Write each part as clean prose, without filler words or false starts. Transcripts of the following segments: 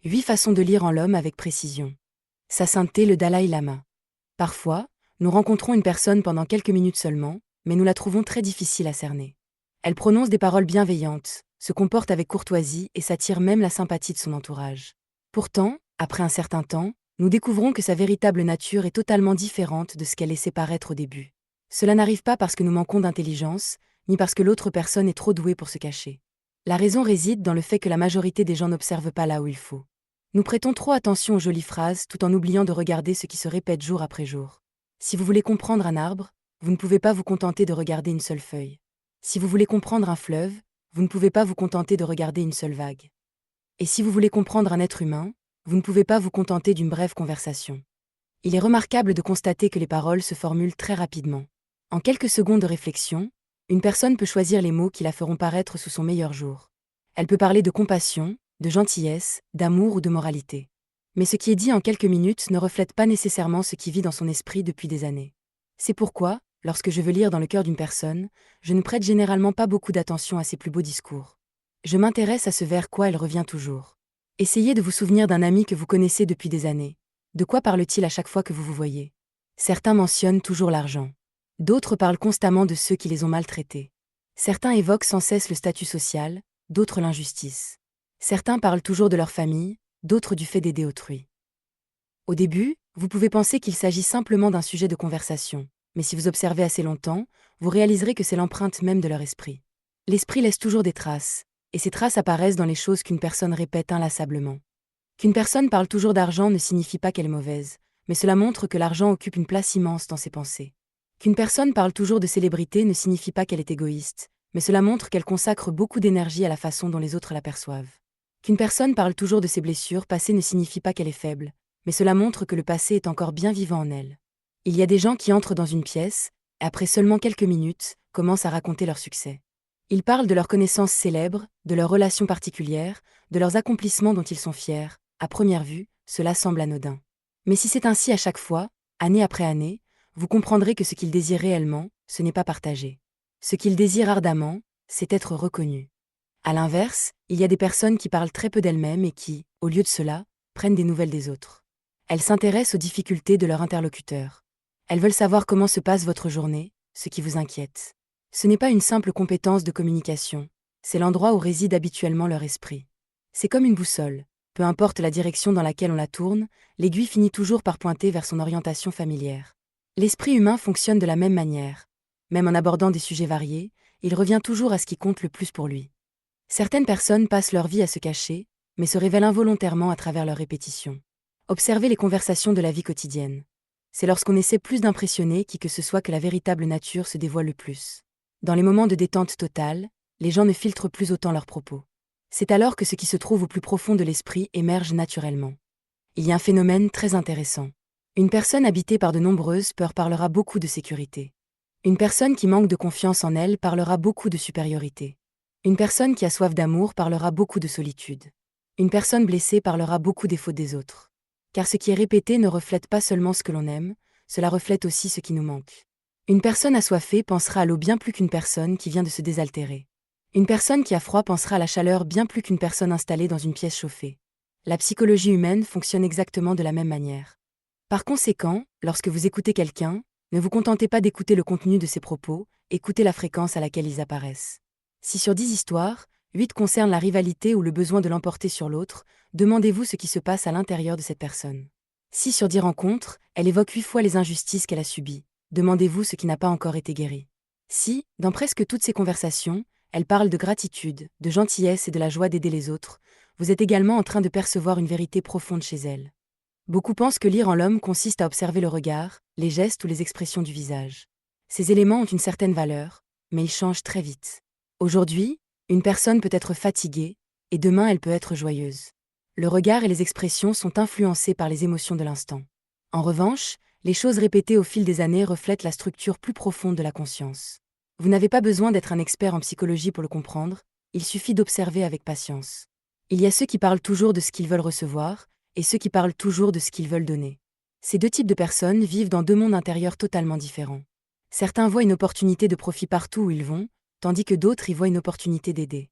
8 façons de lire en l'homme avec précision. Sa Sainteté le Dalai Lama. Parfois, nous rencontrons une personne pendant quelques minutes seulement, mais nous la trouvons très difficile à cerner. Elle prononce des paroles bienveillantes, se comporte avec courtoisie et s'attire même la sympathie de son entourage. Pourtant, après un certain temps, nous découvrons que sa véritable nature est totalement différente de ce qu'elle laissait paraître au début. Cela n'arrive pas parce que nous manquons d'intelligence, ni parce que l'autre personne est trop douée pour se cacher. La raison réside dans le fait que la majorité des gens n'observent pas là où il faut. Nous prêtons trop attention aux jolies phrases tout en oubliant de regarder ce qui se répète jour après jour. Si vous voulez comprendre un arbre, vous ne pouvez pas vous contenter de regarder une seule feuille. Si vous voulez comprendre un fleuve, vous ne pouvez pas vous contenter de regarder une seule vague. Et si vous voulez comprendre un être humain, vous ne pouvez pas vous contenter d'une brève conversation. Il est remarquable de constater que les paroles se formulent très rapidement. En quelques secondes de réflexion, une personne peut choisir les mots qui la feront paraître sous son meilleur jour. Elle peut parler de compassion, de gentillesse, d'amour ou de moralité. Mais ce qui est dit en quelques minutes ne reflète pas nécessairement ce qui vit dans son esprit depuis des années. C'est pourquoi, lorsque je veux lire dans le cœur d'une personne, je ne prête généralement pas beaucoup d'attention à ses plus beaux discours. Je m'intéresse à ce vers quoi elle revient toujours. Essayez de vous souvenir d'un ami que vous connaissez depuis des années. De quoi parle-t-il à chaque fois que vous vous voyez? Certains mentionnent toujours l'argent. D'autres parlent constamment de ceux qui les ont maltraités. Certains évoquent sans cesse le statut social, d'autres l'injustice. Certains parlent toujours de leur famille, d'autres du fait d'aider autrui. Au début, vous pouvez penser qu'il s'agit simplement d'un sujet de conversation, mais si vous observez assez longtemps, vous réaliserez que c'est l'empreinte même de leur esprit. L'esprit laisse toujours des traces, et ces traces apparaissent dans les choses qu'une personne répète inlassablement. Qu'une personne parle toujours d'argent ne signifie pas qu'elle est mauvaise, mais cela montre que l'argent occupe une place immense dans ses pensées. Qu'une personne parle toujours de célébrité ne signifie pas qu'elle est égoïste, mais cela montre qu'elle consacre beaucoup d'énergie à la façon dont les autres l'aperçoivent. Qu'une personne parle toujours de ses blessures passées ne signifie pas qu'elle est faible, mais cela montre que le passé est encore bien vivant en elle. Il y a des gens qui entrent dans une pièce, et après seulement quelques minutes, commencent à raconter leur succès. Ils parlent de leurs connaissances célèbres, de leurs relations particulières, de leurs accomplissements dont ils sont fiers. À première vue, cela semble anodin. Mais si c'est ainsi à chaque fois, année après année, vous comprendrez que ce qu'ils désirent réellement, ce n'est pas partager. Ce qu'ils désirent ardemment, c'est être reconnus. À l'inverse, il y a des personnes qui parlent très peu d'elles-mêmes et qui, au lieu de cela, prennent des nouvelles des autres. Elles s'intéressent aux difficultés de leur interlocuteur. Elles veulent savoir comment se passe votre journée, ce qui vous inquiète. Ce n'est pas une simple compétence de communication, c'est l'endroit où réside habituellement leur esprit. C'est comme une boussole. Peu importe la direction dans laquelle on la tourne, l'aiguille finit toujours par pointer vers son orientation familière. L'esprit humain fonctionne de la même manière. Même en abordant des sujets variés, il revient toujours à ce qui compte le plus pour lui. Certaines personnes passent leur vie à se cacher, mais se révèlent involontairement à travers leurs répétitions. Observez les conversations de la vie quotidienne. C'est lorsqu'on essaie plus d'impressionner qui que ce soit que la véritable nature se dévoile le plus. Dans les moments de détente totale, les gens ne filtrent plus autant leurs propos. C'est alors que ce qui se trouve au plus profond de l'esprit émerge naturellement. Il y a un phénomène très intéressant. Une personne habitée par de nombreuses peurs parlera beaucoup de sécurité. Une personne qui manque de confiance en elle parlera beaucoup de supériorité. Une personne qui a soif d'amour parlera beaucoup de solitude. Une personne blessée parlera beaucoup des fautes des autres. Car ce qui est répété ne reflète pas seulement ce que l'on aime, cela reflète aussi ce qui nous manque. Une personne assoiffée pensera à l'eau bien plus qu'une personne qui vient de se désaltérer. Une personne qui a froid pensera à la chaleur bien plus qu'une personne installée dans une pièce chauffée. La psychologie humaine fonctionne exactement de la même manière. Par conséquent, lorsque vous écoutez quelqu'un, ne vous contentez pas d'écouter le contenu de ses propos, écoutez la fréquence à laquelle ils apparaissent. Si sur 10 histoires, 8 concernent la rivalité ou le besoin de l'emporter sur l'autre, demandez-vous ce qui se passe à l'intérieur de cette personne. Si sur 10 rencontres, elle évoque 8 fois les injustices qu'elle a subies, demandez-vous ce qui n'a pas encore été guéri. Si, dans presque toutes ces conversations, elle parle de gratitude, de gentillesse et de la joie d'aider les autres, vous êtes également en train de percevoir une vérité profonde chez elle. Beaucoup pensent que lire en l'homme consiste à observer le regard, les gestes ou les expressions du visage. Ces éléments ont une certaine valeur, mais ils changent très vite. Aujourd'hui, une personne peut être fatiguée, et demain elle peut être joyeuse. Le regard et les expressions sont influencés par les émotions de l'instant. En revanche, les choses répétées au fil des années reflètent la structure plus profonde de la conscience. Vous n'avez pas besoin d'être un expert en psychologie pour le comprendre, il suffit d'observer avec patience. Il y a ceux qui parlent toujours de ce qu'ils veulent recevoir, et ceux qui parlent toujours de ce qu'ils veulent donner. Ces deux types de personnes vivent dans deux mondes intérieurs totalement différents. Certains voient une opportunité de profit partout où ils vont, tandis que d'autres y voient une opportunité d'aider.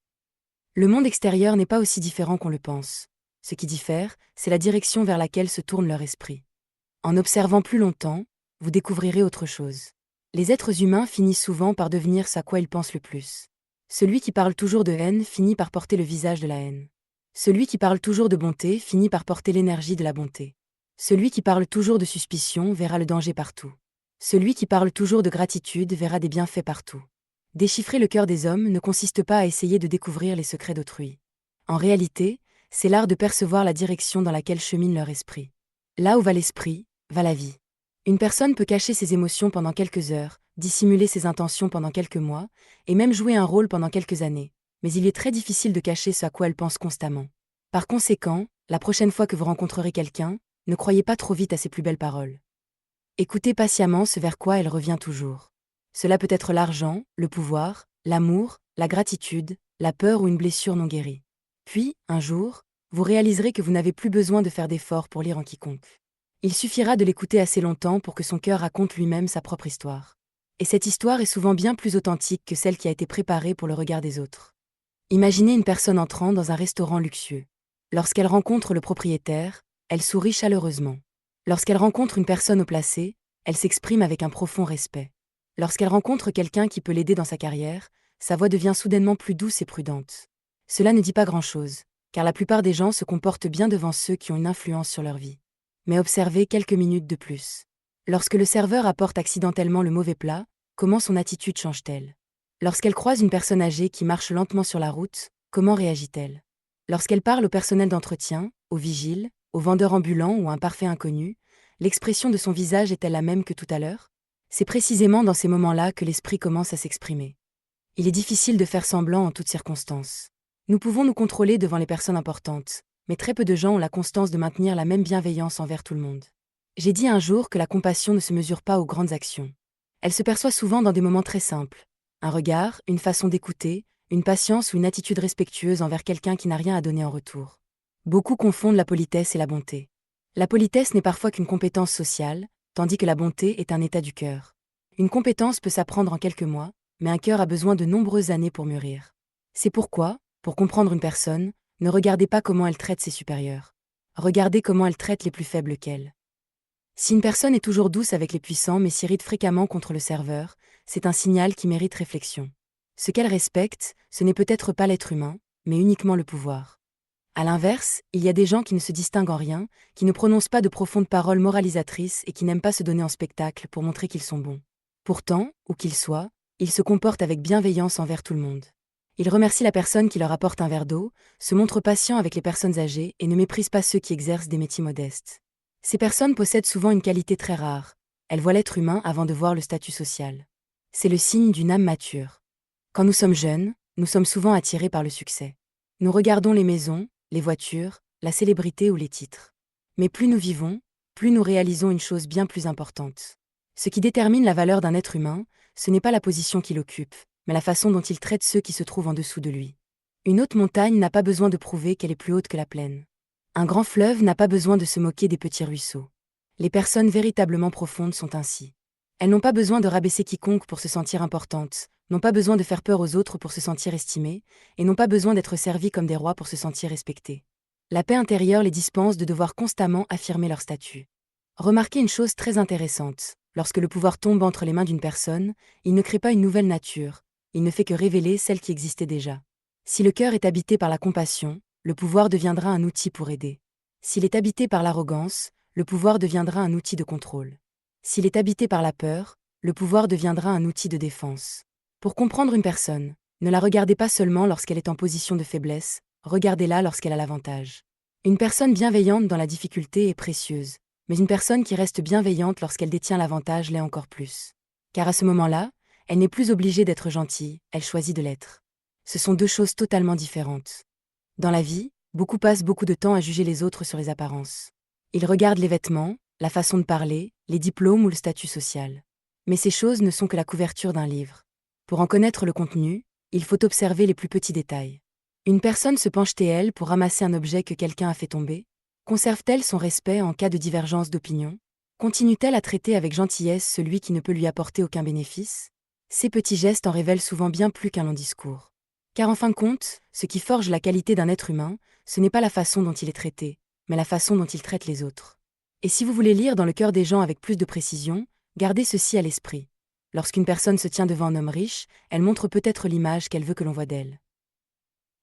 Le monde extérieur n'est pas aussi différent qu'on le pense. Ce qui diffère, c'est la direction vers laquelle se tourne leur esprit. En observant plus longtemps, vous découvrirez autre chose. Les êtres humains finissent souvent par devenir ce à quoi ils pensent le plus. Celui qui parle toujours de haine finit par porter le visage de la haine. Celui qui parle toujours de bonté finit par porter l'énergie de la bonté. Celui qui parle toujours de suspicion verra le danger partout. Celui qui parle toujours de gratitude verra des bienfaits partout. Déchiffrer le cœur des hommes ne consiste pas à essayer de découvrir les secrets d'autrui. En réalité, c'est l'art de percevoir la direction dans laquelle chemine leur esprit. Là où va l'esprit, va la vie. Une personne peut cacher ses émotions pendant quelques heures, dissimuler ses intentions pendant quelques mois, et même jouer un rôle pendant quelques années, mais il est très difficile de cacher ce à quoi elle pense constamment. Par conséquent, la prochaine fois que vous rencontrerez quelqu'un, ne croyez pas trop vite à ses plus belles paroles. Écoutez patiemment ce vers quoi elle revient toujours. Cela peut être l'argent, le pouvoir, l'amour, la gratitude, la peur ou une blessure non guérie. Puis, un jour, vous réaliserez que vous n'avez plus besoin de faire d'efforts pour lire en quiconque. Il suffira de l'écouter assez longtemps pour que son cœur raconte lui-même sa propre histoire. Et cette histoire est souvent bien plus authentique que celle qui a été préparée pour le regard des autres. Imaginez une personne entrant dans un restaurant luxueux. Lorsqu'elle rencontre le propriétaire, elle sourit chaleureusement. Lorsqu'elle rencontre une personne haut placée, elle s'exprime avec un profond respect. Lorsqu'elle rencontre quelqu'un qui peut l'aider dans sa carrière, sa voix devient soudainement plus douce et prudente. Cela ne dit pas grand-chose, car la plupart des gens se comportent bien devant ceux qui ont une influence sur leur vie. Mais observez quelques minutes de plus. Lorsque le serveur apporte accidentellement le mauvais plat, comment son attitude change-t-elle? Lorsqu'elle croise une personne âgée qui marche lentement sur la route, comment réagit-elle? Lorsqu'elle parle au personnel d'entretien, au vigile, au vendeur ambulant ou à un parfait inconnu, l'expression de son visage est-elle la même que tout à l'heure? C'est précisément dans ces moments-là que l'esprit commence à s'exprimer. Il est difficile de faire semblant en toutes circonstances. Nous pouvons nous contrôler devant les personnes importantes, mais très peu de gens ont la constance de maintenir la même bienveillance envers tout le monde. J'ai dit un jour que la compassion ne se mesure pas aux grandes actions. Elle se perçoit souvent dans des moments très simples. Un regard, une façon d'écouter, une patience ou une attitude respectueuse envers quelqu'un qui n'a rien à donner en retour. Beaucoup confondent la politesse et la bonté. La politesse n'est parfois qu'une compétence sociale, tandis que la bonté est un état du cœur. Une compétence peut s'apprendre en quelques mois, mais un cœur a besoin de nombreuses années pour mûrir. C'est pourquoi, pour comprendre une personne, ne regardez pas comment elle traite ses supérieurs. Regardez comment elle traite les plus faibles qu'elle. Si une personne est toujours douce avec les puissants mais s'irrite fréquemment contre le serveur, c'est un signal qui mérite réflexion. Ce qu'elle respecte, ce n'est peut-être pas l'être humain, mais uniquement le pouvoir. À l'inverse, il y a des gens qui ne se distinguent en rien, qui ne prononcent pas de profondes paroles moralisatrices et qui n'aiment pas se donner en spectacle pour montrer qu'ils sont bons. Pourtant, où qu'ils soient, ils se comportent avec bienveillance envers tout le monde. Ils remercient la personne qui leur apporte un verre d'eau, se montrent patients avec les personnes âgées et ne méprisent pas ceux qui exercent des métiers modestes. Ces personnes possèdent souvent une qualité très rare. Elles voient l'être humain avant de voir le statut social. C'est le signe d'une âme mature. Quand nous sommes jeunes, nous sommes souvent attirés par le succès. Nous regardons les maisons, les voitures, la célébrité ou les titres. Mais plus nous vivons, plus nous réalisons une chose bien plus importante. Ce qui détermine la valeur d'un être humain, ce n'est pas la position qu'il occupe, mais la façon dont il traite ceux qui se trouvent en dessous de lui. Une haute montagne n'a pas besoin de prouver qu'elle est plus haute que la plaine. Un grand fleuve n'a pas besoin de se moquer des petits ruisseaux. Les personnes véritablement profondes sont ainsi. Elles n'ont pas besoin de rabaisser quiconque pour se sentir importantes, n'ont pas besoin de faire peur aux autres pour se sentir estimées, et n'ont pas besoin d'être servies comme des rois pour se sentir respectées. La paix intérieure les dispense de devoir constamment affirmer leur statut. Remarquez une chose très intéressante, lorsque le pouvoir tombe entre les mains d'une personne, il ne crée pas une nouvelle nature, il ne fait que révéler celle qui existait déjà. Si le cœur est habité par la compassion, le pouvoir deviendra un outil pour aider. S'il est habité par l'arrogance, le pouvoir deviendra un outil de contrôle. S'il est habité par la peur, le pouvoir deviendra un outil de défense. Pour comprendre une personne, ne la regardez pas seulement lorsqu'elle est en position de faiblesse, regardez-la lorsqu'elle a l'avantage. Une personne bienveillante dans la difficulté est précieuse, mais une personne qui reste bienveillante lorsqu'elle détient l'avantage l'est encore plus. Car à ce moment-là, elle n'est plus obligée d'être gentille, elle choisit de l'être. Ce sont deux choses totalement différentes. Dans la vie, beaucoup passent beaucoup de temps à juger les autres sur les apparences. Ils regardent les vêtements, la façon de parler, les diplômes ou le statut social. Mais ces choses ne sont que la couverture d'un livre. Pour en connaître le contenu, il faut observer les plus petits détails. Une personne se penche-t-elle pour ramasser un objet que quelqu'un a fait tomber? Conserve-t-elle son respect en cas de divergence d'opinion? Continue-t-elle à traiter avec gentillesse celui qui ne peut lui apporter aucun bénéfice? Ces petits gestes en révèlent souvent bien plus qu'un long discours. Car en fin de compte, ce qui forge la qualité d'un être humain, ce n'est pas la façon dont il est traité, mais la façon dont il traite les autres. Et si vous voulez lire dans le cœur des gens avec plus de précision, gardez ceci à l'esprit. Lorsqu'une personne se tient devant un homme riche, elle montre peut-être l'image qu'elle veut que l'on voit d'elle.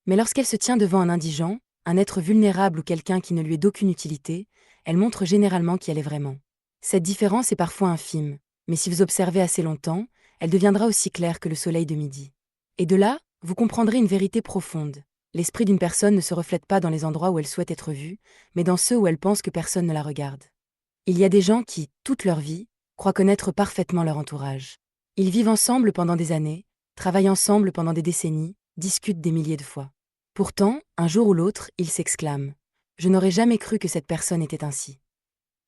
Mais lorsqu'elle se tient devant un indigent, un être vulnérable ou quelqu'un qui ne lui est d'aucune utilité, elle montre généralement qui elle est vraiment. Cette différence est parfois infime, mais si vous observez assez longtemps, elle deviendra aussi claire que le soleil de midi. Et de là, vous comprendrez une vérité profonde. L'esprit d'une personne ne se reflète pas dans les endroits où elle souhaite être vue, mais dans ceux où elle pense que personne ne la regarde. Il y a des gens qui, toute leur vie, croient connaître parfaitement leur entourage. Ils vivent ensemble pendant des années, travaillent ensemble pendant des décennies, discutent des milliers de fois. Pourtant, un jour ou l'autre, ils s'exclament : « Je n'aurais jamais cru que cette personne était ainsi. »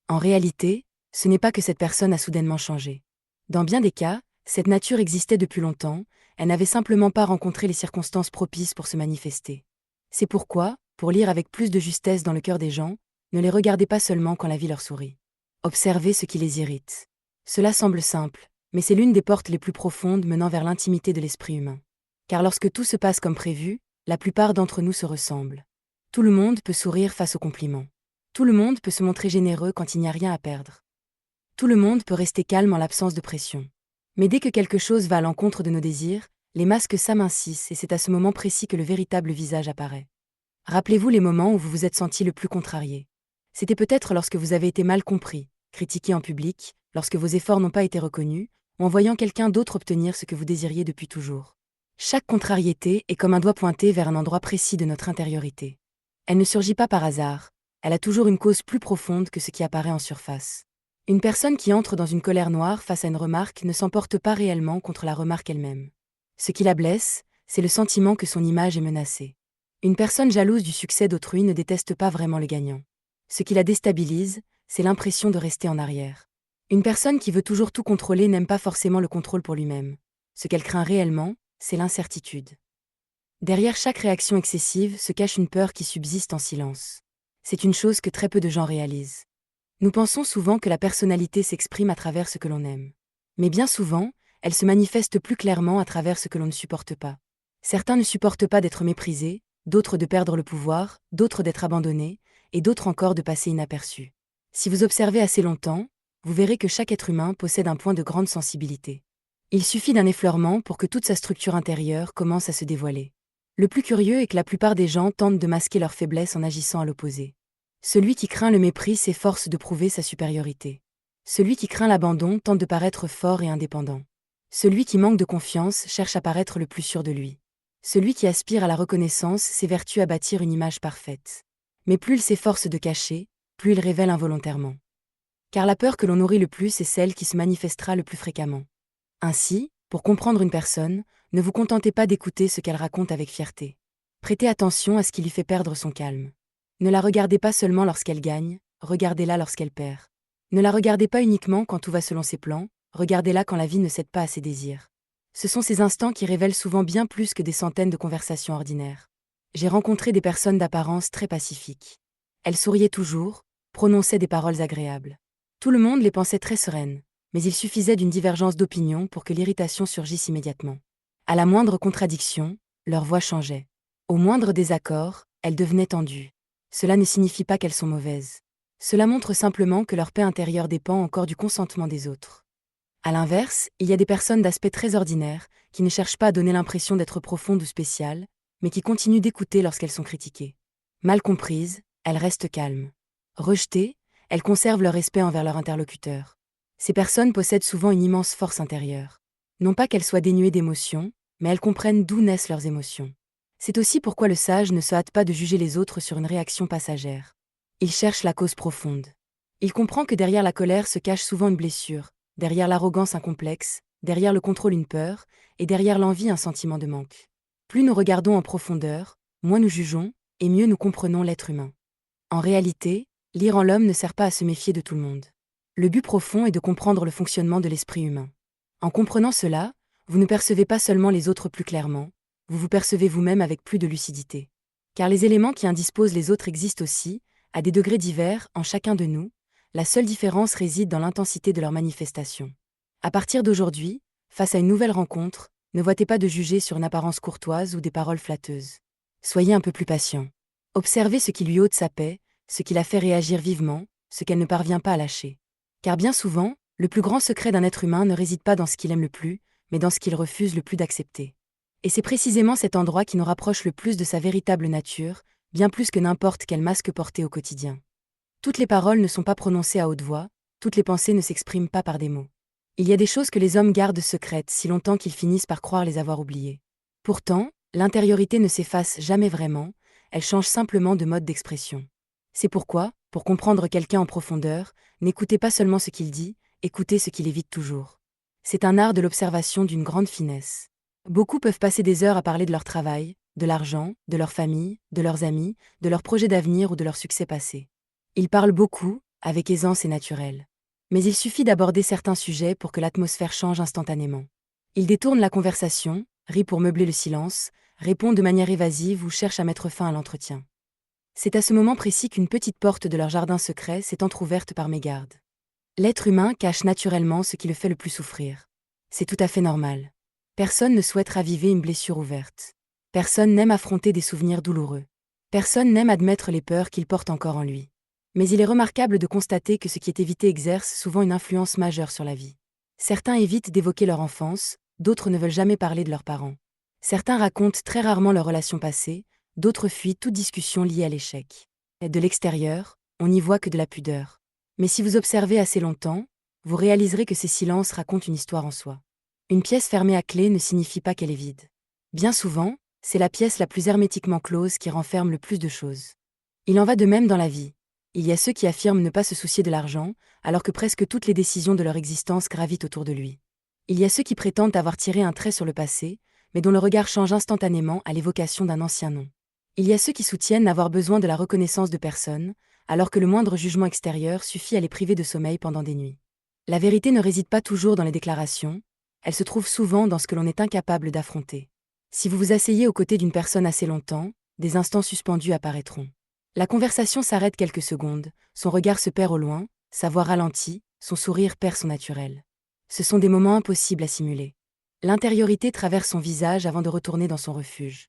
En réalité, ce n'est pas que cette personne a soudainement changé. Dans bien des cas, cette nature existait depuis longtemps, elle n'avait simplement pas rencontré les circonstances propices pour se manifester. C'est pourquoi, pour lire avec plus de justesse dans le cœur des gens, ne les regardez pas seulement quand la vie leur sourit. Observez ce qui les irrite. Cela semble simple, mais c'est l'une des portes les plus profondes menant vers l'intimité de l'esprit humain. Car lorsque tout se passe comme prévu, la plupart d'entre nous se ressemblent. Tout le monde peut sourire face aux compliments. Tout le monde peut se montrer généreux quand il n'y a rien à perdre. Tout le monde peut rester calme en l'absence de pression. Mais dès que quelque chose va à l'encontre de nos désirs, les masques s'amincissent et c'est à ce moment précis que le véritable visage apparaît. Rappelez-vous les moments où vous vous êtes senti le plus contrarié. C'était peut-être lorsque vous avez été mal compris, critiqué en public, lorsque vos efforts n'ont pas été reconnus, ou en voyant quelqu'un d'autre obtenir ce que vous désiriez depuis toujours. Chaque contrariété est comme un doigt pointé vers un endroit précis de notre intériorité. Elle ne surgit pas par hasard, elle a toujours une cause plus profonde que ce qui apparaît en surface. Une personne qui entre dans une colère noire face à une remarque ne s'emporte pas réellement contre la remarque elle-même. Ce qui la blesse, c'est le sentiment que son image est menacée. Une personne jalouse du succès d'autrui ne déteste pas vraiment le gagnant. Ce qui la déstabilise, c'est l'impression de rester en arrière. Une personne qui veut toujours tout contrôler n'aime pas forcément le contrôle pour lui-même. Ce qu'elle craint réellement, c'est l'incertitude. Derrière chaque réaction excessive se cache une peur qui subsiste en silence. C'est une chose que très peu de gens réalisent. Nous pensons souvent que la personnalité s'exprime à travers ce que l'on aime. Mais bien souvent, elle se manifeste plus clairement à travers ce que l'on ne supporte pas. Certains ne supportent pas d'être méprisés, d'autres de perdre le pouvoir, d'autres d'être abandonnés, et d'autres encore de passer inaperçus. Si vous observez assez longtemps, vous verrez que chaque être humain possède un point de grande sensibilité. Il suffit d'un effleurement pour que toute sa structure intérieure commence à se dévoiler. Le plus curieux est que la plupart des gens tentent de masquer leur faiblesse en agissant à l'opposé. Celui qui craint le mépris s'efforce de prouver sa supériorité. Celui qui craint l'abandon tente de paraître fort et indépendant. Celui qui manque de confiance cherche à paraître le plus sûr de lui. Celui qui aspire à la reconnaissance s'évertue à bâtir une image parfaite. Mais plus il s'efforce de cacher, plus il révèle involontairement. Car la peur que l'on nourrit le plus est celle qui se manifestera le plus fréquemment. Ainsi, pour comprendre une personne, ne vous contentez pas d'écouter ce qu'elle raconte avec fierté. Prêtez attention à ce qui lui fait perdre son calme. Ne la regardez pas seulement lorsqu'elle gagne, regardez-la lorsqu'elle perd. Ne la regardez pas uniquement quand tout va selon ses plans, regardez-la quand la vie ne cède pas à ses désirs. Ce sont ces instants qui révèlent souvent bien plus que des centaines de conversations ordinaires. J'ai rencontré des personnes d'apparence très pacifiques. Elles souriaient toujours, prononçaient des paroles agréables. Tout le monde les pensait très sereines, mais il suffisait d'une divergence d'opinion pour que l'irritation surgisse immédiatement. À la moindre contradiction, leur voix changeait. Au moindre désaccord, elles devenaient tendues. Cela ne signifie pas qu'elles sont mauvaises. Cela montre simplement que leur paix intérieure dépend encore du consentement des autres. À l'inverse, il y a des personnes d'aspect très ordinaire, qui ne cherchent pas à donner l'impression d'être profondes ou spéciales, mais qui continuent d'écouter lorsqu'elles sont critiquées. Mal comprises, elles restent calmes. Rejetées, elles conservent leur respect envers leur interlocuteur. Ces personnes possèdent souvent une immense force intérieure. Non pas qu'elles soient dénuées d'émotions, mais elles comprennent d'où naissent leurs émotions. C'est aussi pourquoi le sage ne se hâte pas de juger les autres sur une réaction passagère. Il cherche la cause profonde. Il comprend que derrière la colère se cache souvent une blessure, derrière l'arrogance un complexe, derrière le contrôle une peur, et derrière l'envie un sentiment de manque. Plus nous regardons en profondeur, moins nous jugeons, et mieux nous comprenons l'être humain. En réalité, lire en l'homme ne sert pas à se méfier de tout le monde. Le but profond est de comprendre le fonctionnement de l'esprit humain. En comprenant cela, vous ne percevez pas seulement les autres plus clairement, vous vous percevez vous-même avec plus de lucidité. Car les éléments qui indisposent les autres existent aussi, à des degrés divers, en chacun de nous, la seule différence réside dans l'intensité de leur manifestation. À partir d'aujourd'hui, face à une nouvelle rencontre, Ne votez pas de juger sur une apparence courtoise ou des paroles flatteuses. Soyez un peu plus patient. Observez ce qui lui ôte sa paix, ce qui la fait réagir vivement, ce qu'elle ne parvient pas à lâcher. Car bien souvent, le plus grand secret d'un être humain ne réside pas dans ce qu'il aime le plus, mais dans ce qu'il refuse le plus d'accepter. Et c'est précisément cet endroit qui nous rapproche le plus de sa véritable nature, bien plus que n'importe quel masque porté au quotidien. Toutes les paroles ne sont pas prononcées à haute voix, toutes les pensées ne s'expriment pas par des mots. Il y a des choses que les hommes gardent secrètes si longtemps qu'ils finissent par croire les avoir oubliées. Pourtant, l'intériorité ne s'efface jamais vraiment, elle change simplement de mode d'expression. C'est pourquoi, pour comprendre quelqu'un en profondeur, n'écoutez pas seulement ce qu'il dit, écoutez ce qu'il évite toujours. C'est un art de l'observation d'une grande finesse. Beaucoup peuvent passer des heures à parler de leur travail, de l'argent, de leur famille, de leurs amis, de leurs projets d'avenir ou de leur succès passé. Ils parlent beaucoup, avec aisance et naturel. Mais il suffit d'aborder certains sujets pour que l'atmosphère change instantanément. Ils détournent la conversation, rient pour meubler le silence, répondent de manière évasive ou cherchent à mettre fin à l'entretien. C'est à ce moment précis qu'une petite porte de leur jardin secret s'est entr'ouverte par mégarde. L'être humain cache naturellement ce qui le fait le plus souffrir. C'est tout à fait normal. Personne ne souhaite raviver une blessure ouverte. Personne n'aime affronter des souvenirs douloureux. Personne n'aime admettre les peurs qu'il porte encore en lui. Mais il est remarquable de constater que ce qui est évité exerce souvent une influence majeure sur la vie. Certains évitent d'évoquer leur enfance, d'autres ne veulent jamais parler de leurs parents. Certains racontent très rarement leurs relations passées, d'autres fuient toute discussion liée à l'échec. De l'extérieur, on n'y voit que de la pudeur. Mais si vous observez assez longtemps, vous réaliserez que ces silences racontent une histoire en soi. Une pièce fermée à clé ne signifie pas qu'elle est vide. Bien souvent, c'est la pièce la plus hermétiquement close qui renferme le plus de choses. Il en va de même dans la vie. Il y a ceux qui affirment ne pas se soucier de l'argent, alors que presque toutes les décisions de leur existence gravitent autour de lui. Il y a ceux qui prétendent avoir tiré un trait sur le passé, mais dont le regard change instantanément à l'évocation d'un ancien nom. Il y a ceux qui soutiennent n'avoir besoin de la reconnaissance de personne, alors que le moindre jugement extérieur suffit à les priver de sommeil pendant des nuits. La vérité ne réside pas toujours dans les déclarations, elle se trouve souvent dans ce que l'on est incapable d'affronter. Si vous vous asseyez aux côtés d'une personne assez longtemps, des instants suspendus apparaîtront. La conversation s'arrête quelques secondes, son regard se perd au loin, sa voix ralentit, son sourire perd son naturel. Ce sont des moments impossibles à simuler. L'intériorité traverse son visage avant de retourner dans son refuge.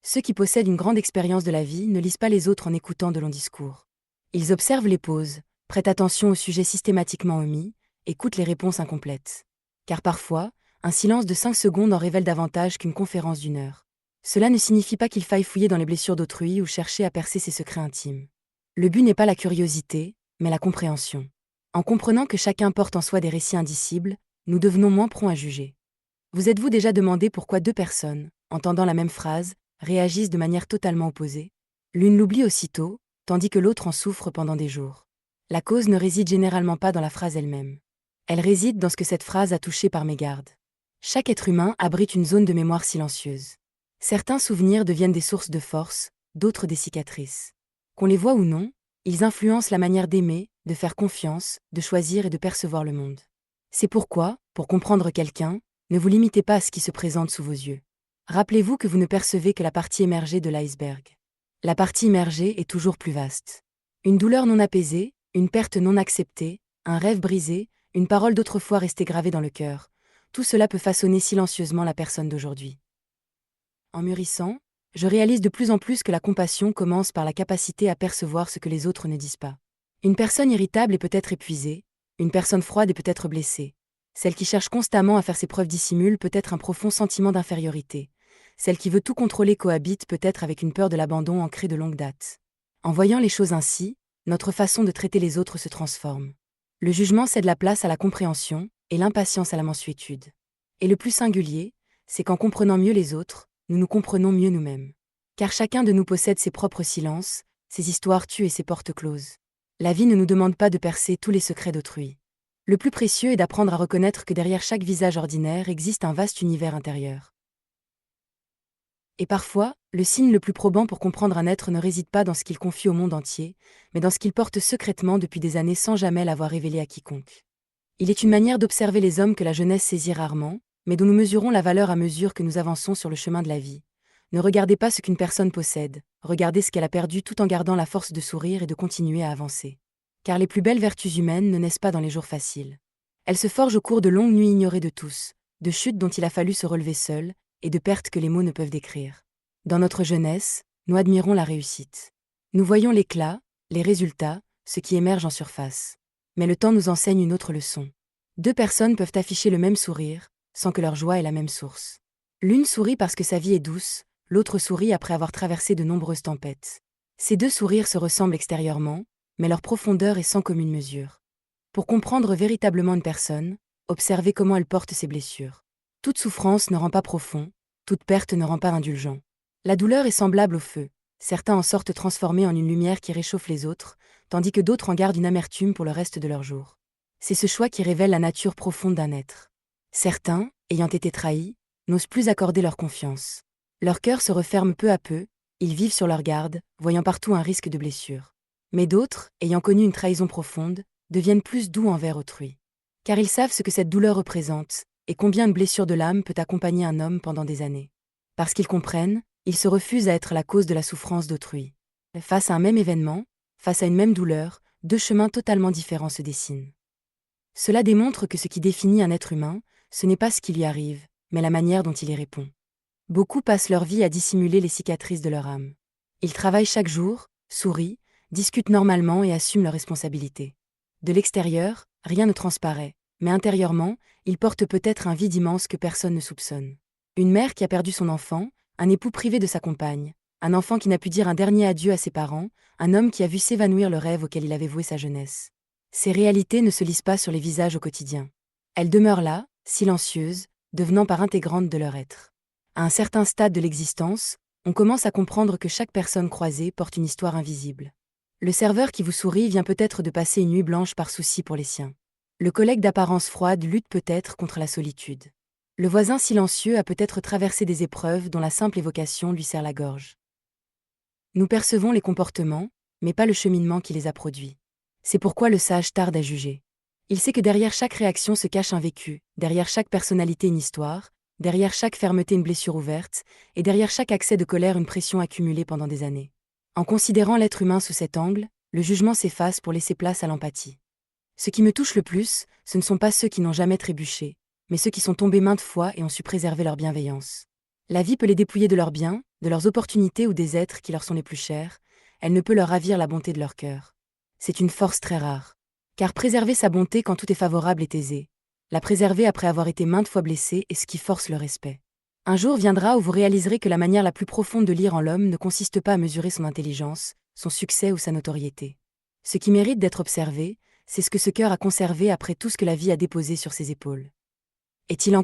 Ceux qui possèdent une grande expérience de la vie ne lisent pas les autres en écoutant de longs discours. Ils observent les pauses, prêtent attention aux sujets systématiquement omis, écoutent les réponses incomplètes. Car parfois, un silence de 5 secondes en révèle davantage qu'une conférence d'1 heure. Cela ne signifie pas qu'il faille fouiller dans les blessures d'autrui ou chercher à percer ses secrets intimes. Le but n'est pas la curiosité, mais la compréhension. En comprenant que chacun porte en soi des récits indicibles, nous devenons moins prompts à juger. Vous êtes-vous déjà demandé pourquoi deux personnes, entendant la même phrase, réagissent de manière totalement opposée? L'une l'oublie aussitôt, tandis que l'autre en souffre pendant des jours. La cause ne réside généralement pas dans la phrase elle-même. Elle réside dans ce que cette phrase a touché par mégarde. Chaque être humain abrite une zone de mémoire silencieuse. Certains souvenirs deviennent des sources de force, d'autres des cicatrices. Qu'on les voit ou non, ils influencent la manière d'aimer, de faire confiance, de choisir et de percevoir le monde. C'est pourquoi, pour comprendre quelqu'un, ne vous limitez pas à ce qui se présente sous vos yeux. Rappelez-vous que vous ne percevez que la partie émergée de l'iceberg. La partie immergée est toujours plus vaste. Une douleur non apaisée, une perte non acceptée, un rêve brisé, une parole d'autrefois restée gravée dans le cœur, tout cela peut façonner silencieusement la personne d'aujourd'hui. En mûrissant, je réalise de plus en plus que la compassion commence par la capacité à percevoir ce que les autres ne disent pas. Une personne irritable est peut-être épuisée, une personne froide est peut-être blessée. Celle qui cherche constamment à faire ses preuves dissimule peut-être un profond sentiment d'infériorité. Celle qui veut tout contrôler cohabite peut-être avec une peur de l'abandon ancrée de longue date. En voyant les choses ainsi, notre façon de traiter les autres se transforme. Le jugement cède la place à la compréhension, et l'impatience à la mansuétude. Et le plus singulier, c'est qu'en comprenant mieux les autres, nous nous comprenons mieux nous-mêmes. Car chacun de nous possède ses propres silences, ses histoires tues et ses portes closes. La vie ne nous demande pas de percer tous les secrets d'autrui. Le plus précieux est d'apprendre à reconnaître que derrière chaque visage ordinaire existe un vaste univers intérieur. Et parfois, le signe le plus probant pour comprendre un être ne réside pas dans ce qu'il confie au monde entier, mais dans ce qu'il porte secrètement depuis des années sans jamais l'avoir révélé à quiconque. Il est une manière d'observer les hommes que la jeunesse saisit rarement, mais dont nous mesurons la valeur à mesure que nous avançons sur le chemin de la vie. Ne regardez pas ce qu'une personne possède, regardez ce qu'elle a perdu tout en gardant la force de sourire et de continuer à avancer. Car les plus belles vertus humaines ne naissent pas dans les jours faciles. Elles se forgent au cours de longues nuits ignorées de tous, de chutes dont il a fallu se relever seul, et de pertes que les mots ne peuvent décrire. Dans notre jeunesse, nous admirons la réussite. Nous voyons l'éclat, les résultats, ce qui émerge en surface. Mais le temps nous enseigne une autre leçon. Deux personnes peuvent afficher le même sourire, sans que leur joie ait la même source. L'une sourit parce que sa vie est douce, l'autre sourit après avoir traversé de nombreuses tempêtes. Ces deux sourires se ressemblent extérieurement, mais leur profondeur est sans commune mesure. Pour comprendre véritablement une personne, observez comment elle porte ses blessures. Toute souffrance ne rend pas profond, toute perte ne rend pas indulgent. La douleur est semblable au feu. Certains en sortent transformés en une lumière qui réchauffe les autres, tandis que d'autres en gardent une amertume pour le reste de leur jour. C'est ce choix qui révèle la nature profonde d'un être. Certains, ayant été trahis, n'osent plus accorder leur confiance. Leur cœur se referme peu à peu, ils vivent sur leur garde, voyant partout un risque de blessure. Mais d'autres, ayant connu une trahison profonde, deviennent plus doux envers autrui. Car ils savent ce que cette douleur représente, et combien une blessure de l'âme peut accompagner un homme pendant des années. Parce qu'ils comprennent, ils se refusent à être la cause de la souffrance d'autrui. Face à un même événement, face à une même douleur, deux chemins totalement différents se dessinent. Cela démontre que ce qui définit un être humain, ce n'est pas ce qui lui arrive, mais la manière dont il y répond. Beaucoup passent leur vie à dissimuler les cicatrices de leur âme. Ils travaillent chaque jour, sourient, discutent normalement et assument leurs responsabilités. De l'extérieur, rien ne transparaît, mais intérieurement, ils portent peut-être un vide immense que personne ne soupçonne. Une mère qui a perdu son enfant, un époux privé de sa compagne, un enfant qui n'a pu dire un dernier adieu à ses parents, un homme qui a vu s'évanouir le rêve auquel il avait voué sa jeunesse. Ces réalités ne se lisent pas sur les visages au quotidien. Elles demeurent là, silencieuses, devenant part intégrante de leur être. À un certain stade de l'existence, on commence à comprendre que chaque personne croisée porte une histoire invisible. Le serveur qui vous sourit vient peut-être de passer une nuit blanche par souci pour les siens. Le collègue d'apparence froide lutte peut-être contre la solitude. Le voisin silencieux a peut-être traversé des épreuves dont la simple évocation lui serre la gorge. Nous percevons les comportements, mais pas le cheminement qui les a produits. C'est pourquoi le sage tarde à juger. Il sait que derrière chaque réaction se cache un vécu, derrière chaque personnalité une histoire, derrière chaque fermeté une blessure ouverte, et derrière chaque accès de colère une pression accumulée pendant des années. En considérant l'être humain sous cet angle, le jugement s'efface pour laisser place à l'empathie. Ce qui me touche le plus, ce ne sont pas ceux qui n'ont jamais trébuché, mais ceux qui sont tombés maintes fois et ont su préserver leur bienveillance. La vie peut les dépouiller de leurs biens, de leurs opportunités ou des êtres qui leur sont les plus chers, elle ne peut leur ravir la bonté de leur cœur. C'est une force très rare. Car préserver sa bonté quand tout est favorable est aisé. La préserver après avoir été maintes fois blessé est ce qui force le respect. Un jour viendra où vous réaliserez que la manière la plus profonde de lire en l'homme ne consiste pas à mesurer son intelligence, son succès ou sa notoriété. Ce qui mérite d'être observé, c'est ce que ce cœur a conservé après tout ce que la vie a déposé sur ses épaules. Est-il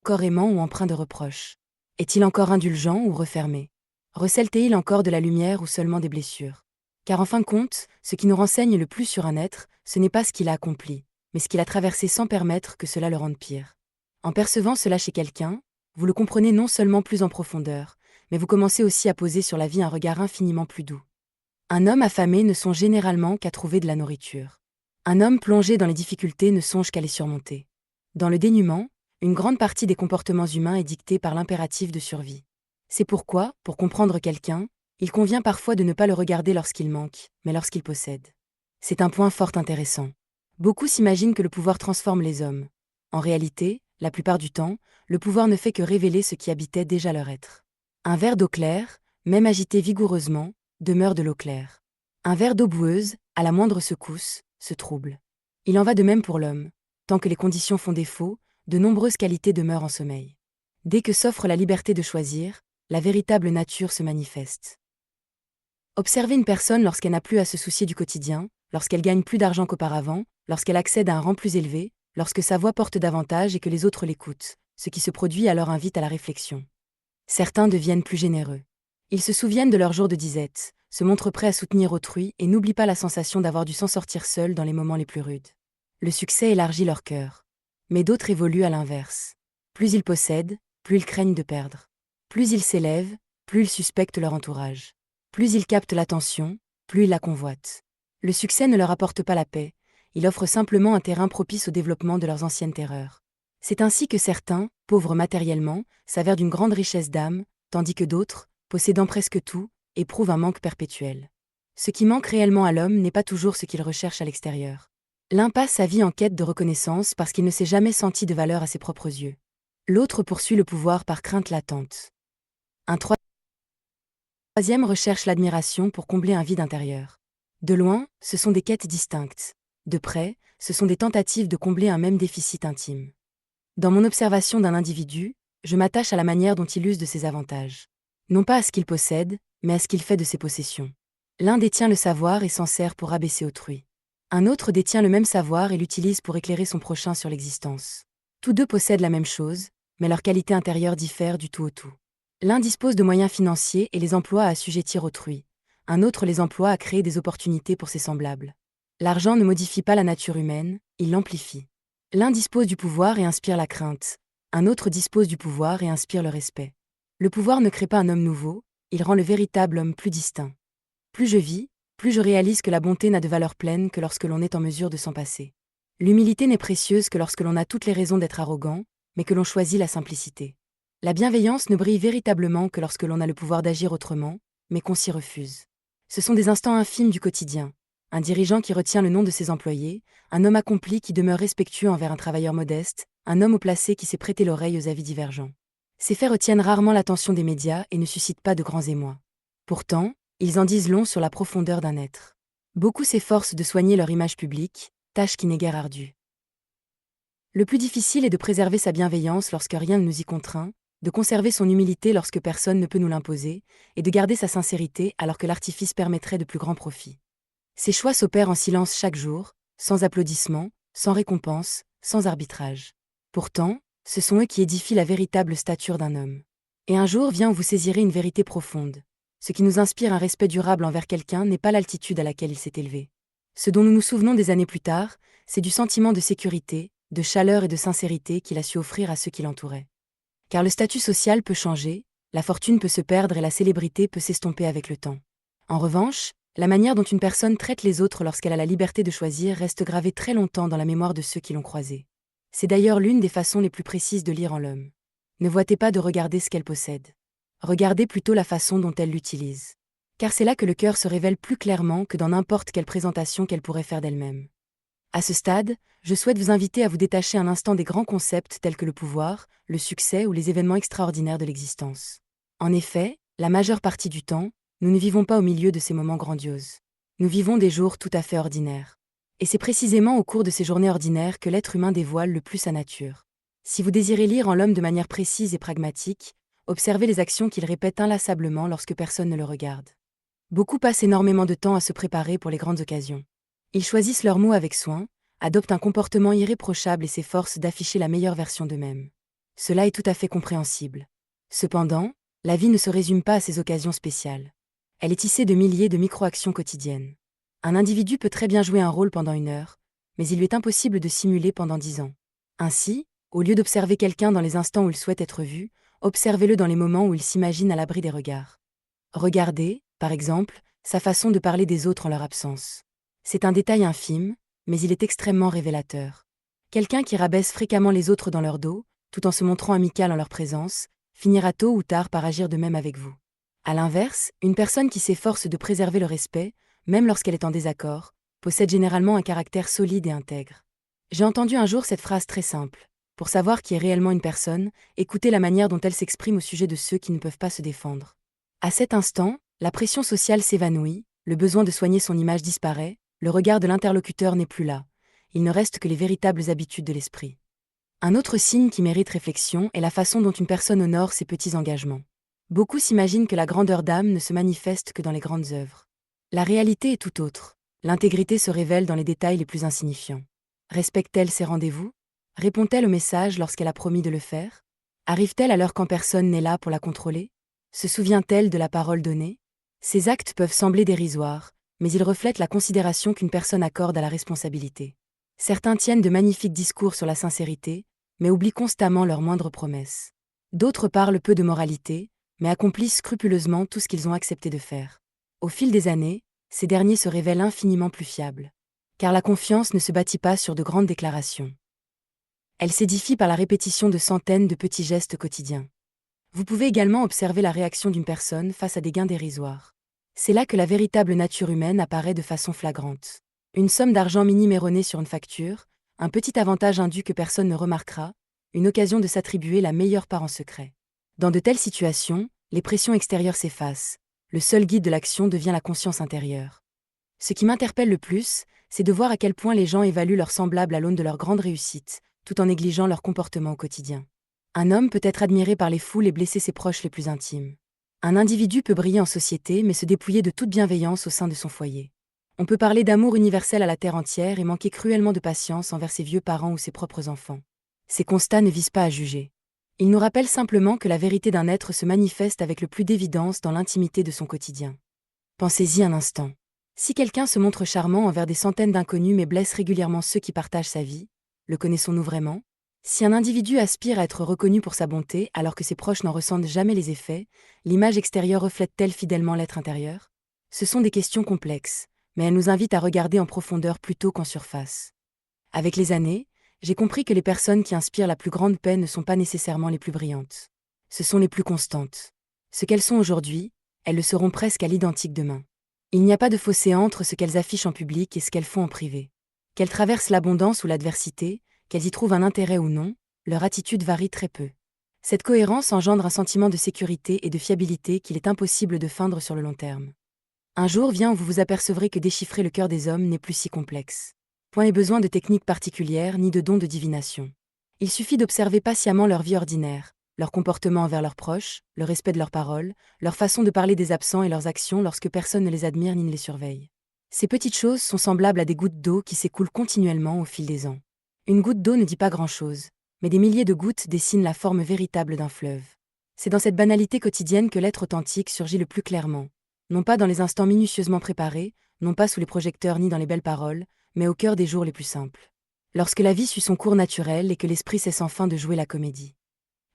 encore aimant ou empreint de reproches? Est-il encore indulgent ou refermé? Recèle-t-il encore de la lumière ou seulement des blessures? Car en fin de compte, ce qui nous renseigne le plus sur un être, ce n'est pas ce qu'il a accompli, mais ce qu'il a traversé sans permettre que cela le rende pire. En percevant cela chez quelqu'un, vous le comprenez non seulement plus en profondeur, mais vous commencez aussi à poser sur la vie un regard infiniment plus doux. Un homme affamé ne songe généralement qu'à trouver de la nourriture. Un homme plongé dans les difficultés ne songe qu'à les surmonter. Dans le dénuement, une grande partie des comportements humains est dictée par l'impératif de survie. C'est pourquoi, pour comprendre quelqu'un, il convient parfois de ne pas le regarder lorsqu'il manque, mais lorsqu'il possède. C'est un point fort intéressant. Beaucoup s'imaginent que le pouvoir transforme les hommes. En réalité, la plupart du temps, le pouvoir ne fait que révéler ce qui habitait déjà leur être. Un verre d'eau claire, même agité vigoureusement, demeure de l'eau claire. Un verre d'eau boueuse, à la moindre secousse, se trouble. Il en va de même pour l'homme. Tant que les conditions font défaut, de nombreuses qualités demeurent en sommeil. Dès que s'offre la liberté de choisir, la véritable nature se manifeste. Observez une personne lorsqu'elle n'a plus à se soucier du quotidien, lorsqu'elle gagne plus d'argent qu'auparavant, lorsqu'elle accède à un rang plus élevé, lorsque sa voix porte davantage et que les autres l'écoutent, ce qui se produit alors invite à la réflexion. Certains deviennent plus généreux. Ils se souviennent de leur jour de disette, se montrent prêts à soutenir autrui et n'oublient pas la sensation d'avoir dû s'en sortir seul dans les moments les plus rudes. Le succès élargit leur cœur. Mais d'autres évoluent à l'inverse. Plus ils possèdent, plus ils craignent de perdre. Plus ils s'élèvent, plus ils suspectent leur entourage. Plus ils captent l'attention, plus ils la convoitent. Le succès ne leur apporte pas la paix, il offre simplement un terrain propice au développement de leurs anciennes terreurs. C'est ainsi que certains, pauvres matériellement, s'avèrent d'une grande richesse d'âme, tandis que d'autres, possédant presque tout, éprouvent un manque perpétuel. Ce qui manque réellement à l'homme n'est pas toujours ce qu'il recherche à l'extérieur. L'un passe sa vie en quête de reconnaissance parce qu'il ne s'est jamais senti de valeur à ses propres yeux. L'autre poursuit le pouvoir par crainte latente. Un troisième recherche l'admiration pour combler un vide intérieur. De loin, ce sont des quêtes distinctes. De près, ce sont des tentatives de combler un même déficit intime. Dans mon observation d'un individu, je m'attache à la manière dont il use de ses avantages. Non pas à ce qu'il possède, mais à ce qu'il fait de ses possessions. L'un détient le savoir et s'en sert pour abaisser autrui. Un autre détient le même savoir et l'utilise pour éclairer son prochain sur l'existence. Tous deux possèdent la même chose, mais leur qualité intérieure diffère du tout au tout. L'un dispose de moyens financiers et les emploie à assujettir autrui. Un autre les emploie à créer des opportunités pour ses semblables. L'argent ne modifie pas la nature humaine, il l'amplifie. L'un dispose du pouvoir et inspire la crainte. Un autre dispose du pouvoir et inspire le respect. Le pouvoir ne crée pas un homme nouveau, il rend le véritable homme plus distinct. Plus je vis, plus je réalise que la bonté n'a de valeur pleine que lorsque l'on est en mesure de s'en passer. L'humilité n'est précieuse que lorsque l'on a toutes les raisons d'être arrogant, mais que l'on choisit la simplicité. La bienveillance ne brille véritablement que lorsque l'on a le pouvoir d'agir autrement, mais qu'on s'y refuse. Ce sont des instants infimes du quotidien. Un dirigeant qui retient le nom de ses employés, un homme accompli qui demeure respectueux envers un travailleur modeste, un homme haut placé qui sait prêter l'oreille aux avis divergents. Ces faits retiennent rarement l'attention des médias et ne suscitent pas de grands émois. Pourtant, ils en disent long sur la profondeur d'un être. Beaucoup s'efforcent de soigner leur image publique, tâche qui n'est guère ardue. Le plus difficile est de préserver sa bienveillance lorsque rien ne nous y contraint, de conserver son humilité lorsque personne ne peut nous l'imposer, et de garder sa sincérité alors que l'artifice permettrait de plus grands profits. Ces choix s'opèrent en silence chaque jour, sans applaudissements, sans récompense, sans arbitrage. Pourtant, ce sont eux qui édifient la véritable stature d'un homme. Et un jour vient où vous saisirez une vérité profonde. Ce qui nous inspire un respect durable envers quelqu'un n'est pas l'altitude à laquelle il s'est élevé. Ce dont nous nous souvenons des années plus tard, c'est du sentiment de sécurité, de chaleur et de sincérité qu'il a su offrir à ceux qui l'entouraient. Car le statut social peut changer, la fortune peut se perdre et la célébrité peut s'estomper avec le temps. En revanche, la manière dont une personne traite les autres lorsqu'elle a la liberté de choisir reste gravée très longtemps dans la mémoire de ceux qui l'ont croisée. C'est d'ailleurs l'une des façons les plus précises de lire en l'homme. Ne voitez pas de regarder ce qu'elle possède. Regardez plutôt la façon dont elle l'utilise. Car c'est là que le cœur se révèle plus clairement que dans n'importe quelle présentation qu'elle pourrait faire d'elle-même. À ce stade, je souhaite vous inviter à vous détacher un instant des grands concepts tels que le pouvoir, le succès ou les événements extraordinaires de l'existence. En effet, la majeure partie du temps, nous ne vivons pas au milieu de ces moments grandioses. Nous vivons des jours tout à fait ordinaires. Et c'est précisément au cours de ces journées ordinaires que l'être humain dévoile le plus sa nature. Si vous désirez lire en l'homme de manière précise et pragmatique, observez les actions qu'il répète inlassablement lorsque personne ne le regarde. Beaucoup passent énormément de temps à se préparer pour les grandes occasions. Ils choisissent leurs mots avec soin, adoptent un comportement irréprochable et s'efforcent d'afficher la meilleure version d'eux-mêmes. Cela est tout à fait compréhensible. Cependant, la vie ne se résume pas à ces occasions spéciales. Elle est tissée de milliers de micro-actions quotidiennes. Un individu peut très bien jouer un rôle pendant 1 heure, mais il lui est impossible de simuler pendant 10 ans. Ainsi, au lieu d'observer quelqu'un dans les instants où il souhaite être vu, observez-le dans les moments où il s'imagine à l'abri des regards. Regardez, par exemple, sa façon de parler des autres en leur absence. C'est un détail infime, mais il est extrêmement révélateur. Quelqu'un qui rabaisse fréquemment les autres dans leur dos, tout en se montrant amical en leur présence, finira tôt ou tard par agir de même avec vous. À l'inverse, une personne qui s'efforce de préserver le respect, même lorsqu'elle est en désaccord, possède généralement un caractère solide et intègre. J'ai entendu un jour cette phrase très simple. Pour savoir qui est réellement une personne, écoutez la manière dont elle s'exprime au sujet de ceux qui ne peuvent pas se défendre. À cet instant, la pression sociale s'évanouit, le besoin de soigner son image disparaît, le regard de l'interlocuteur n'est plus là. Il ne reste que les véritables habitudes de l'esprit. Un autre signe qui mérite réflexion est la façon dont une personne honore ses petits engagements. Beaucoup s'imaginent que la grandeur d'âme ne se manifeste que dans les grandes œuvres. La réalité est tout autre. L'intégrité se révèle dans les détails les plus insignifiants. Respecte-t-elle ses rendez-vous? Répond-elle au message lorsqu'elle a promis de le faire? Arrive-t-elle à l'heure quand personne n'est là pour la contrôler? Se souvient-elle de la parole donnée? Ces actes peuvent sembler dérisoires, mais ils reflètent la considération qu'une personne accorde à la responsabilité. Certains tiennent de magnifiques discours sur la sincérité, mais oublient constamment leurs moindres promesses. D'autres parlent peu de moralité, mais accomplissent scrupuleusement tout ce qu'ils ont accepté de faire. Au fil des années, ces derniers se révèlent infiniment plus fiables. Car la confiance ne se bâtit pas sur de grandes déclarations. Elle s'édifie par la répétition de centaines de petits gestes quotidiens. Vous pouvez également observer la réaction d'une personne face à des gains dérisoires. C'est là que la véritable nature humaine apparaît de façon flagrante. Une somme d'argent minime erronée sur une facture, un petit avantage indu que personne ne remarquera, une occasion de s'attribuer la meilleure part en secret. Dans de telles situations, les pressions extérieures s'effacent. Le seul guide de l'action devient la conscience intérieure. Ce qui m'interpelle le plus, c'est de voir à quel point les gens évaluent leurs semblables à l'aune de leur grande réussite, tout en négligeant leur comportement au quotidien. Un homme peut être admiré par les foules et blesser ses proches les plus intimes. Un individu peut briller en société mais se dépouiller de toute bienveillance au sein de son foyer. On peut parler d'amour universel à la terre entière et manquer cruellement de patience envers ses vieux parents ou ses propres enfants. Ces constats ne visent pas à juger. Ils nous rappellent simplement que la vérité d'un être se manifeste avec le plus d'évidence dans l'intimité de son quotidien. Pensez-y un instant. Si quelqu'un se montre charmant envers des centaines d'inconnus mais blesse régulièrement ceux qui partagent sa vie, le connaissons-nous vraiment? Si un individu aspire à être reconnu pour sa bonté alors que ses proches n'en ressentent jamais les effets, l'image extérieure reflète-t-elle fidèlement l'être intérieur? Ce sont des questions complexes, mais elles nous invitent à regarder en profondeur plutôt qu'en surface. Avec les années, j'ai compris que les personnes qui inspirent la plus grande paix ne sont pas nécessairement les plus brillantes. Ce sont les plus constantes. Ce qu'elles sont aujourd'hui, elles le seront presque à l'identique demain. Il n'y a pas de fossé entre ce qu'elles affichent en public et ce qu'elles font en privé. Qu'elles traversent l'abondance ou l'adversité, qu'elles y trouvent un intérêt ou non, leur attitude varie très peu. Cette cohérence engendre un sentiment de sécurité et de fiabilité qu'il est impossible de feindre sur le long terme. Un jour vient où vous vous apercevrez que déchiffrer le cœur des hommes n'est plus si complexe. Point et besoin de techniques particulières ni de dons de divination. Il suffit d'observer patiemment leur vie ordinaire, leur comportement envers leurs proches, le respect de leurs paroles, leur façon de parler des absents et leurs actions lorsque personne ne les admire ni ne les surveille. Ces petites choses sont semblables à des gouttes d'eau qui s'écoulent continuellement au fil des ans. Une goutte d'eau ne dit pas grand-chose, mais des milliers de gouttes dessinent la forme véritable d'un fleuve. C'est dans cette banalité quotidienne que l'être authentique surgit le plus clairement. Non pas dans les instants minutieusement préparés, non pas sous les projecteurs ni dans les belles paroles, mais au cœur des jours les plus simples. Lorsque la vie suit son cours naturel et que l'esprit cesse enfin de jouer la comédie.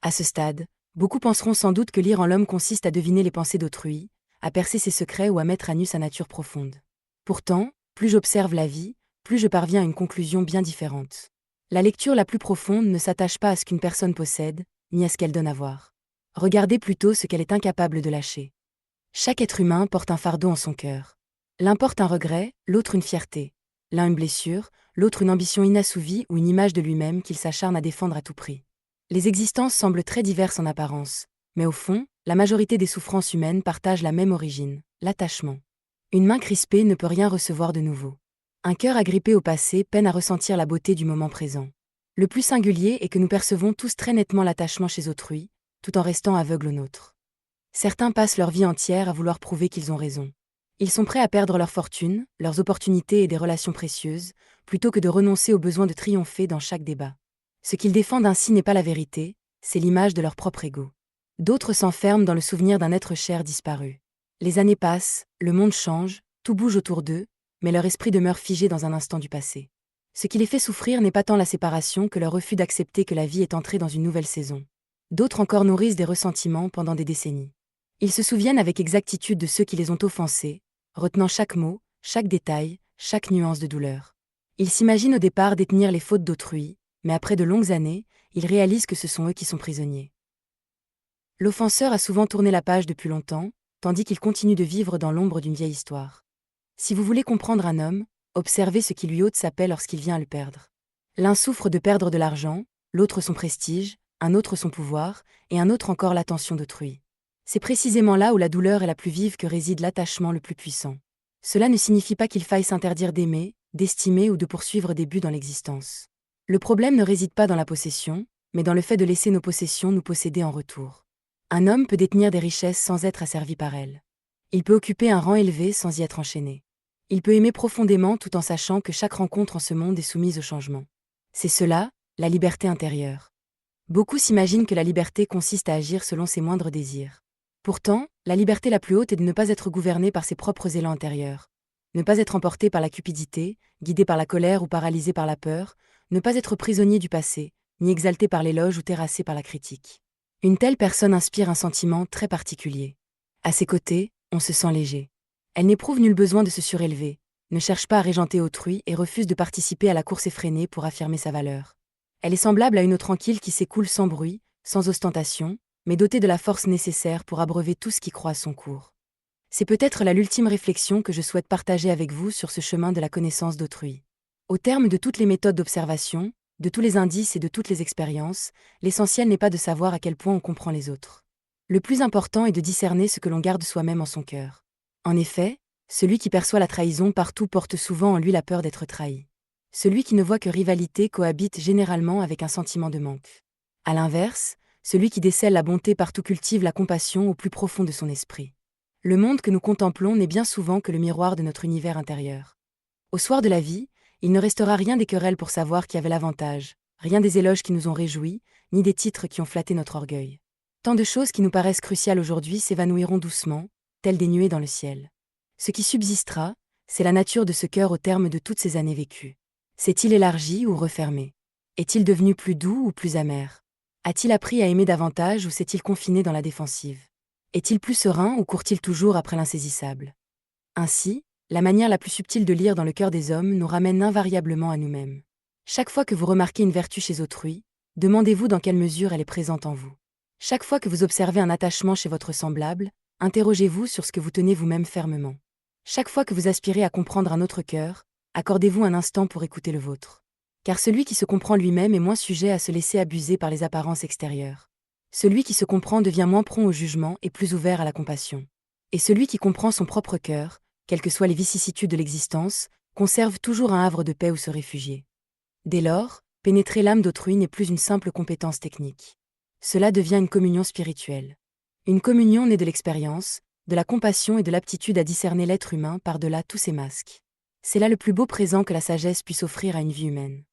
À ce stade, beaucoup penseront sans doute que lire en l'homme consiste à deviner les pensées d'autrui, à percer ses secrets ou à mettre à nu sa nature profonde. Pourtant, plus j'observe la vie, plus je parviens à une conclusion bien différente. La lecture la plus profonde ne s'attache pas à ce qu'une personne possède, ni à ce qu'elle donne à voir. Regardez plutôt ce qu'elle est incapable de lâcher. Chaque être humain porte un fardeau en son cœur. L'un porte un regret, l'autre une fierté. L'un une blessure, l'autre une ambition inassouvie ou une image de lui-même qu'il s'acharne à défendre à tout prix. Les existences semblent très diverses en apparence, mais au fond, la majorité des souffrances humaines partagent la même origine, l'attachement. Une main crispée ne peut rien recevoir de nouveau. Un cœur agrippé au passé peine à ressentir la beauté du moment présent. Le plus singulier est que nous percevons tous très nettement l'attachement chez autrui, tout en restant aveugles au nôtre. Certains passent leur vie entière à vouloir prouver qu'ils ont raison. Ils sont prêts à perdre leur fortune, leurs opportunités et des relations précieuses, plutôt que de renoncer au besoin de triompher dans chaque débat. Ce qu'ils défendent ainsi n'est pas la vérité, c'est l'image de leur propre ego. D'autres s'enferment dans le souvenir d'un être cher disparu. Les années passent, le monde change, tout bouge autour d'eux, mais leur esprit demeure figé dans un instant du passé. Ce qui les fait souffrir n'est pas tant la séparation que leur refus d'accepter que la vie est entrée dans une nouvelle saison. D'autres encore nourrissent des ressentiments pendant des décennies. Ils se souviennent avec exactitude de ceux qui les ont offensés, retenant chaque mot, chaque détail, chaque nuance de douleur. Ils s'imaginent au départ détenir les fautes d'autrui, mais après de longues années, ils réalisent que ce sont eux qui sont prisonniers. L'offenseur a souvent tourné la page depuis longtemps, tandis qu'il continue de vivre dans l'ombre d'une vieille histoire. Si vous voulez comprendre un homme, observez ce qui lui ôte sa paix lorsqu'il vient à le perdre. L'un souffre de perdre de l'argent, l'autre son prestige, un autre son pouvoir, et un autre encore l'attention d'autrui. C'est précisément là où la douleur est la plus vive que réside l'attachement le plus puissant. Cela ne signifie pas qu'il faille s'interdire d'aimer, d'estimer ou de poursuivre des buts dans l'existence. Le problème ne réside pas dans la possession, mais dans le fait de laisser nos possessions nous posséder en retour. Un homme peut détenir des richesses sans être asservi par elles. Il peut occuper un rang élevé sans y être enchaîné. Il peut aimer profondément tout en sachant que chaque rencontre en ce monde est soumise au changement. C'est cela, la liberté intérieure. Beaucoup s'imaginent que la liberté consiste à agir selon ses moindres désirs. Pourtant, la liberté la plus haute est de ne pas être gouverné par ses propres élans intérieurs. Ne pas être emporté par la cupidité, guidé par la colère ou paralysé par la peur, ne pas être prisonnier du passé, ni exalté par l'éloge ou terrassé par la critique. Une telle personne inspire un sentiment très particulier. À ses côtés, on se sent léger. Elle n'éprouve nul besoin de se surélever, ne cherche pas à régenter autrui et refuse de participer à la course effrénée pour affirmer sa valeur. Elle est semblable à une eau tranquille qui s'écoule sans bruit, sans ostentation, mais dotée de la force nécessaire pour abreuver tout ce qui croit à son cours. C'est peut-être là l'ultime réflexion que je souhaite partager avec vous sur ce chemin de la connaissance d'autrui. Au terme de toutes les méthodes d'observation, de tous les indices et de toutes les expériences, l'essentiel n'est pas de savoir à quel point on comprend les autres. Le plus important est de discerner ce que l'on garde soi-même en son cœur. En effet, celui qui perçoit la trahison partout porte souvent en lui la peur d'être trahi. Celui qui ne voit que rivalité cohabite généralement avec un sentiment de manque. À l'inverse, celui qui décèle la bonté partout cultive la compassion au plus profond de son esprit. Le monde que nous contemplons n'est bien souvent que le miroir de notre univers intérieur. Au soir de la vie, il ne restera rien des querelles pour savoir qui avait l'avantage, rien des éloges qui nous ont réjouis, ni des titres qui ont flatté notre orgueil. Tant de choses qui nous paraissent cruciales aujourd'hui s'évanouiront doucement, telles des nuées dans le ciel. Ce qui subsistera, c'est la nature de ce cœur au terme de toutes ces années vécues. S'est-il élargi ou refermé? Est-il devenu plus doux ou plus amer? A-t-il appris à aimer davantage ou s'est-il confiné dans la défensive? Est-il plus serein ou court-il toujours après l'insaisissable? Ainsi, la manière la plus subtile de lire dans le cœur des hommes nous ramène invariablement à nous-mêmes. Chaque fois que vous remarquez une vertu chez autrui, demandez-vous dans quelle mesure elle est présente en vous. Chaque fois que vous observez un attachement chez votre semblable, interrogez-vous sur ce que vous tenez vous-même fermement. Chaque fois que vous aspirez à comprendre un autre cœur, accordez-vous un instant pour écouter le vôtre. Car celui qui se comprend lui-même est moins sujet à se laisser abuser par les apparences extérieures. Celui qui se comprend devient moins prompt au jugement et plus ouvert à la compassion. Et celui qui comprend son propre cœur, quelles que soient les vicissitudes de l'existence, conserve toujours un havre de paix où se réfugier. Dès lors, pénétrer l'âme d'autrui n'est plus une simple compétence technique. Cela devient une communion spirituelle. Une communion née de l'expérience, de la compassion et de l'aptitude à discerner l'être humain par-delà tous ses masques. C'est là le plus beau présent que la sagesse puisse offrir à une vie humaine.